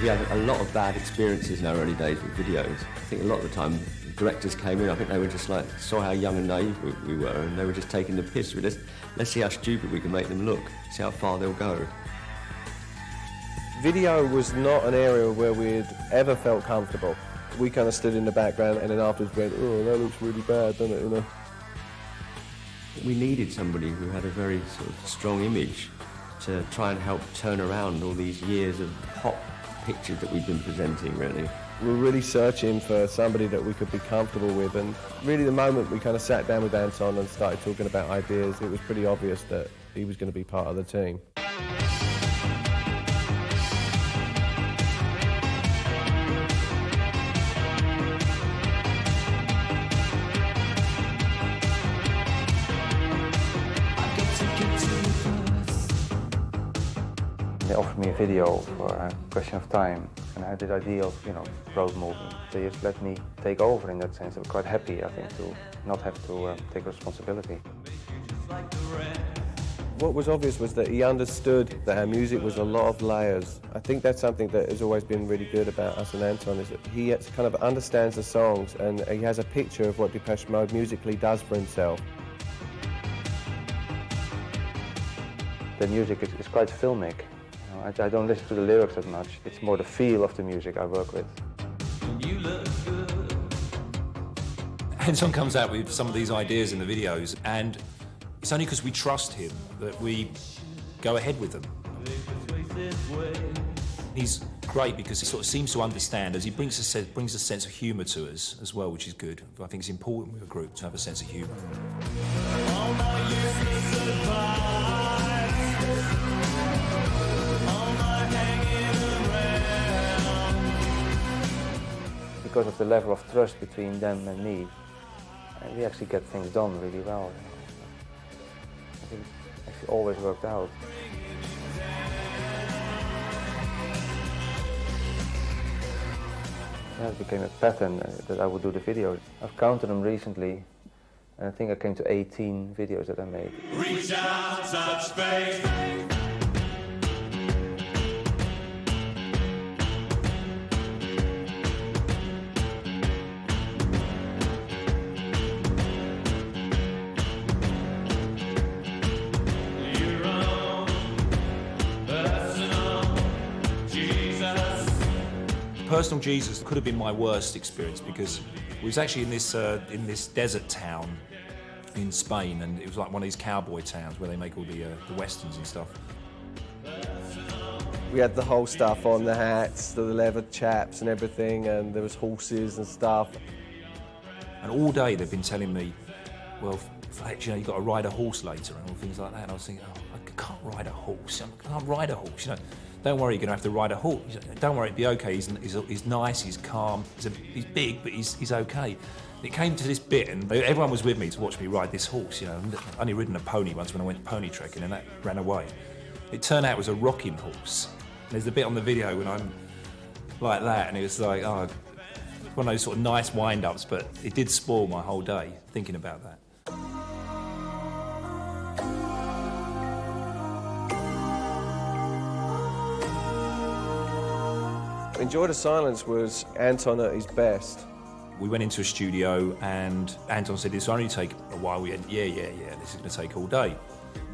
We had a lot of bad experiences in our early days with videos. I think a lot of the time directors came in, I think they were just like, saw how young and naive we were, and they were just taking the piss with us. Let's see how stupid we can make them look, see how far they'll go. Video was not an area where we'd ever felt comfortable. We kind of stood in the background and then afterwards went, oh, that looks really bad, doesn't it, you know? We needed somebody who had a very sort of strong image to try and help turn around all these years of pop pictures that we've been presenting, really. We were really searching for somebody that we could be comfortable with, and really the moment we kind of sat down with Anton and started talking about ideas, it was pretty obvious that he was going to be part of the team. They offered me a video for a question of time, and I had the idea of, road movie. They just let me take over in that sense. I'm quite happy, I think, to not have to take responsibility. What was obvious was that he understood that our music was a lot of layers. I think that's something that has always been really good about us and Anton, is that he kind of understands the songs and he has a picture of what Depeche Mode musically does for himself. The music is quite filmic. I don't listen to the lyrics that much. It's more the feel of the music I work with. Anton comes out with some of these ideas in the videos, and it's only because we trust him that we go ahead with them. He's great because he sort of seems to understand, as he brings a sense of humour to us as well, which is good. I think it's important with a group to have a sense of humour. Because of the level of trust between them and me, we actually get things done really well. I think it's actually always worked out. Yeah, it became a pattern that I would do the videos. I've counted them recently, and I think I came to 18 videos that I made. Reach out, touch space. Personal Jesus could have been my worst experience because we was actually in this desert town in Spain, and it was like one of these cowboy towns where they make all the westerns and stuff. We had the whole stuff on, the hats, the leather chaps and everything, and there was horses and stuff. And all day they've been telling me, well, Fletch, you've got to ride a horse later and all things like that. And I was thinking, oh, I can't ride a horse. I can't ride a horse, Don't worry, you're going to have to ride a horse. Don't worry, it'll be okay. He's nice, he's calm, he's big, but he's okay. It came to this bit, and everyone was with me to watch me ride this horse. I'd only ridden a pony once when I went pony trekking, and that ran away. It turned out it was a rocking horse. There's the bit on the video when I'm like that, and it was like, oh, one of those sort of nice wind-ups, but it did spoil my whole day thinking about that. Enjoy the Silence was Anton at his best. We went into a studio and Anton said, this will only take a while. We went, yeah, this is going to take all day.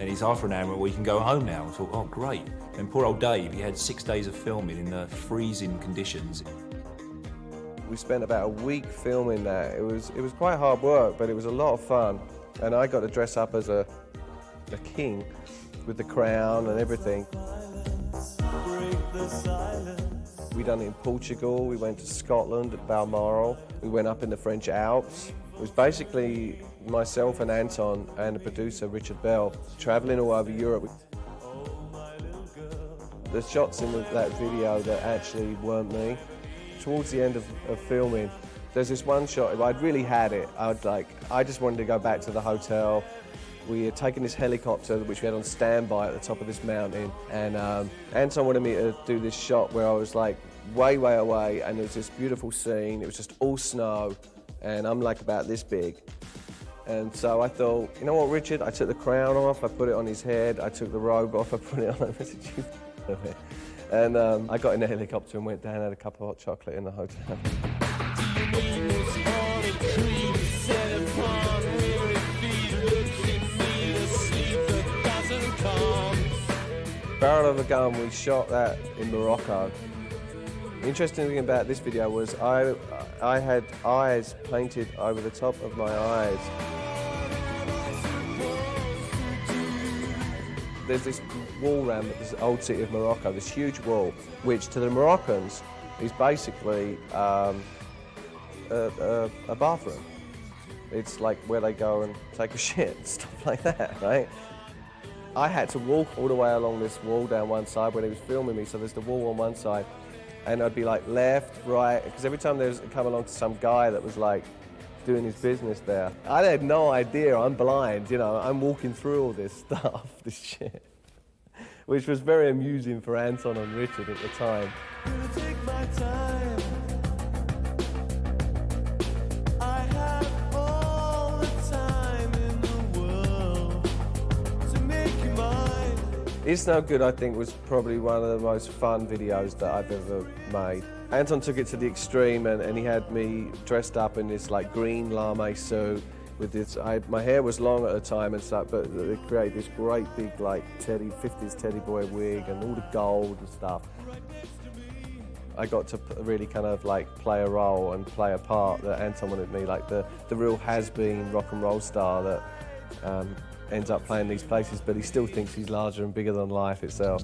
And he's after an hour, we can go home now. I thought, oh, great. And poor old Dave, he had 6 days of filming in freezing conditions. We spent about a week filming that. It was quite hard work, but it was a lot of fun. And I got to dress up as a king with the crown and everything. We done it in Portugal, we went to Scotland at Balmoral, we went up in the French Alps. It was basically myself and Anton and the producer Richard Bell travelling all over Europe. There's shots in that video that actually weren't me. Towards the end of filming, there's this one shot, I'd really had it. I just wanted to go back to the hotel. We had taken this helicopter, which we had on standby at the top of this mountain, and Anton wanted me to do this shot where I was like way away, and there was this beautiful scene. It was just all snow, and I'm like about this big. And so I thought, you know what, Richard? I took the crown off, I put it on his head, I took the robe off, I put it on. I said, And I got in a helicopter and went down, had a cup of hot chocolate in the hotel. Barrel of a Gun, we shot that in Morocco. The interesting thing about this video was I had eyes painted over the top of my eyes. There's this wall around this old city of Morocco, this huge wall, which to the Moroccans is basically a bathroom. It's like where they go and take a shit and stuff like that, right? I had to walk all the way along this wall down one side when he was filming me, so there's the wall on one side, and I'd be like left, right, because every time there's come along to some guy that was like doing his business there, I had no idea, I'm blind, you know, I'm walking through all this stuff, this shit, which was very amusing for Anton and Richard at the time. Take my time. I have all the time in the world to make you mine. It's No Good, I think, was probably one of the most fun videos that I've ever made. Anton took it to the extreme, and he had me dressed up in this like green lame suit with this. My hair was long at the time and stuff, but they created this great big like 50s teddy boy wig and all the gold and stuff. I got to really kind of like play a role and play a part that Anton wanted me, like the real has-been rock and roll star that ends up playing these places, but he still thinks he's larger and bigger than life itself.